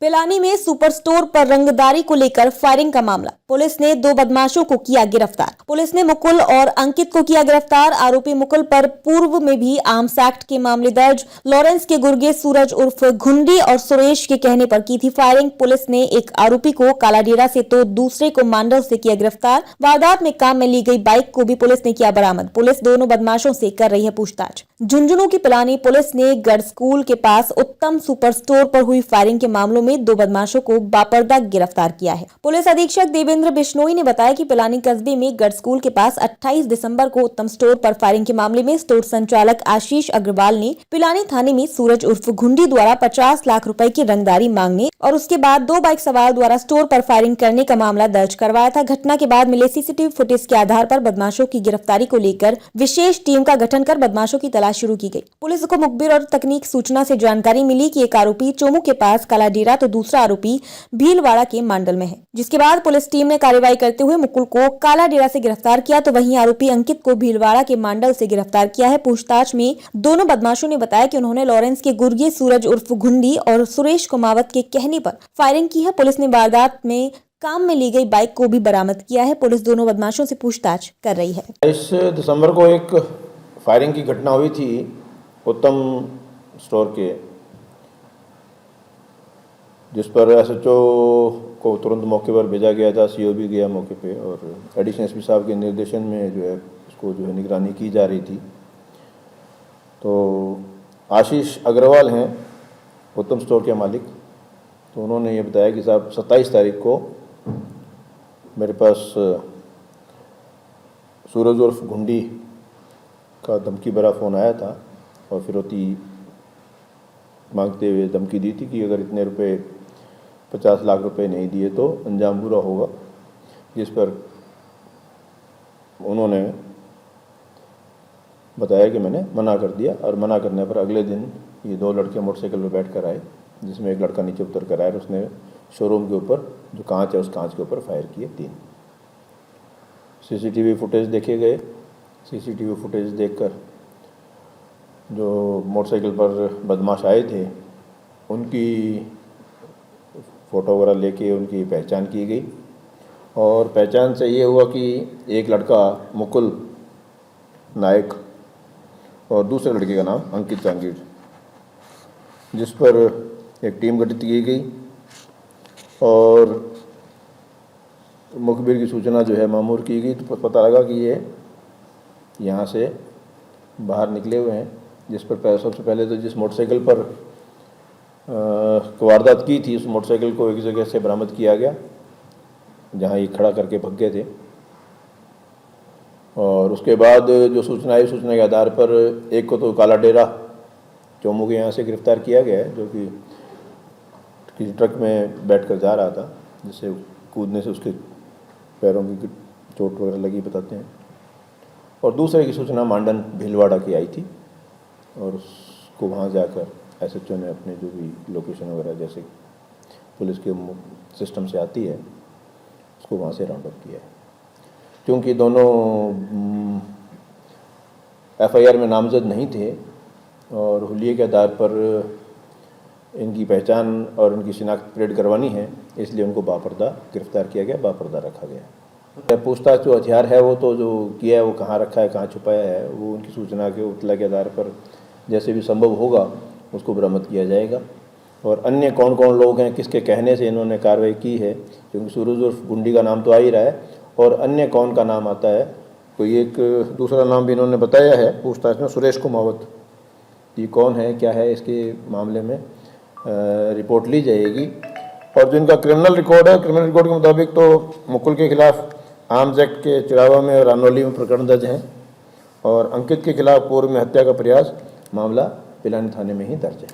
पिलानी में super store पर रंगदारी को लेकर फायरिंग का मामला। पुलिस ने 2 बदमाशों को किया गिरफ्तार। पुलिस ने मुकुल और अंकित को किया गिरफ्तार। आरोपी मुकुल पर पूर्व में भी आर्म्स एक्ट के मामले दर्ज। लॉरेंस के गुर्गे सूरज उर्फ घुंडी और सुरेश के कहने पर की थी फायरिंग। पुलिस ने एक आरोपी को कालाडेरा से तो दूसरे को मांडल से किया गिरफ्तार। वारदात में काम में ली गई बाइक को भी पुलिस ने किया बरामद। पुलिस दोनों बदमाशों से कर रही है पूछताछ। झुंझुनू की पिलानी पुलिस ने गढ़ स्कूल के पास उत्तम सुपर स्टोर पर हुई फायरिंग के मामलों में 2 बदमाशों को बापर्दा गिरफ्तार किया है। पुलिस अधीक्षक देवेंद्र बिश्नोई ने बताया कि पिलानी कस्बे में गढ़ स्कूल के पास 28 दिसंबर को उत्तम स्टोर पर फायरिंग के मामले में स्टोर संचालक आशीष अग्रवाल ने पिलानी थाने में सूरज उर्फ घुंडी द्वारा 50 लाख रुपए की रंगदारी मांगने और उसके बाद 2 बाइक सवार द्वारा स्टोर पर फायरिंग करने का मामला दर्ज करवाया था। घटना के बाद मिले सीसीटीवी फुटेज के आधार पर बदमाशों की गिरफ्तारी को लेकर विशेष टीम का गठन कर बदमाशों की तलाश शुरू की गई। पुलिस को मुखबिर और तकनीक सूचना से जानकारी मिली कि एक आरोपी चोमू के पास कालाडेरा तो दूसरा आरोपी भीलवाड़ा के मांडल में है, जिसके बाद पुलिस टीम ने कार्रवाई करते हुए मुकुल को कालाडेरा से गिरफ्तार किया तो वहीं आरोपी अंकित को भीलवाड़ा के मांडल से गिरफ्तार किया है। पूछताछ में दोनों बदमाशों ने बताया कि उन्होंने लॉरेंस के गुर्गे सूरज उर्फ घुंडी और सुरेश कुमावत के कहने पर फायरिंग की है। पुलिस ने वारदात में काम में ली गई बाइक को भी बरामद किया है। पुलिस दोनों बदमाशों से पूछताछ कर रही है। 22 दिसंबर को एक फायरिंग की घटना हुई थी उत्तम स्टोर के, जिस पर एसएचओ को तुरंत मौके पर भेजा गया था। सीओ भी गया मौके पे और एडिशनल एसपी साहब के निर्देशन में जो है इसको जो है निगरानी की जा रही थी। तो आशीष अग्रवाल हैं उत्तम स्टोर के मालिक, तो उन्होंने ये बताया कि साहब 27 तारीख को मेरे पास सूरज उर्फ घुंडी का धमकी भरा फ़ोन आया था और फिरौती मांगते हुए धमकी दी थी कि अगर इतने रुपए 50 लाख रुपए नहीं दिए तो अंजाम बुरा होगा। जिस पर उन्होंने बताया कि मैंने मना कर दिया और मना करने पर अगले दिन ये 2 लड़के मोटरसाइकिल पर बैठ कर आए, जिसमें एक लड़का नीचे उतर कर आया और उसने शोरूम के ऊपर जो कांच है उस कांच के ऊपर फायर किए 3। सीसीटीवी फुटेज देखे गए। सीसीटीवी फुटेज देखकर जो मोटरसाइकिल पर बदमाश आए थे उनकी फ़ोटो वगैरह लेके उनकी पहचान की गई और पहचान से ये हुआ कि एक लड़का मुकुल नायक और दूसरे लड़के का नाम अंकित चांगीर, जिस पर एक टीम गठित की गई और मुखबिर की सूचना जो है मामूर की गई। तो पता लगा कि ये यहाँ से बाहर निकले हुए हैं। जिस पर सबसे पहले तो जिस मोटरसाइकिल पर वारदात की थी उस मोटरसाइकिल को एक जगह से बरामद किया गया जहाँ ये खड़ा करके भग गए थे और उसके बाद जो सूचना आई, सूचना के आधार पर एक को तो कालाडेरा चोमू के यहाँ से गिरफ्तार किया गया है, जो कि किसी ट्रक में बैठकर जा रहा था, जिससे कूदने से उसके पैरों की चोट वगैरह लगी बताते हैं। और दूसरे की सूचना मांडन भीलवाड़ा की आई थी और उसको वहाँ जाकर एसएचओ ने अपने जो भी लोकेशन वगैरह जैसे पुलिस के सिस्टम से आती है उसको वहाँ से राउंड अप किया है। क्योंकि दोनों एफआईआर में नामजद नहीं थे और हुलिये के आधार पर इनकी पहचान और उनकी शिनाख्त परेड करवानी है, इसलिए उनको बापर्दा गिरफ्तार किया गया, बापर्दा रखा गया। पूछताछ जो हथियार है वो तो जो किया है वो कहाँ रखा है, कहाँ छुपाया है, वो उनकी सूचना के उतला के आधार पर जैसे भी संभव होगा उसको बरामद किया जाएगा। और अन्य कौन कौन लोग हैं, किसके कहने से इन्होंने कार्रवाई की है, क्योंकि सूरज उर्फ गुंडी का नाम तो आ ही रहा है और अन्य कौन का नाम आता है, कोई एक दूसरा नाम भी इन्होंने बताया है पूछताछ में, सुरेश कुमावत। ये कौन है, क्या है, इसके मामले में रिपोर्ट ली जाएगी। और जो इनका क्रिमिनल रिकॉर्ड है, क्रिमिनल रिकॉर्ड के मुताबिक तो मुकुल के खिलाफ आर्म्स एक्ट के चिड़ावा में और रानौली में प्रकरण दर्ज हैं और अंकित के खिलाफ पूर्व में हत्या का प्रयास मामला पिलानी थाने में ही दर्ज है।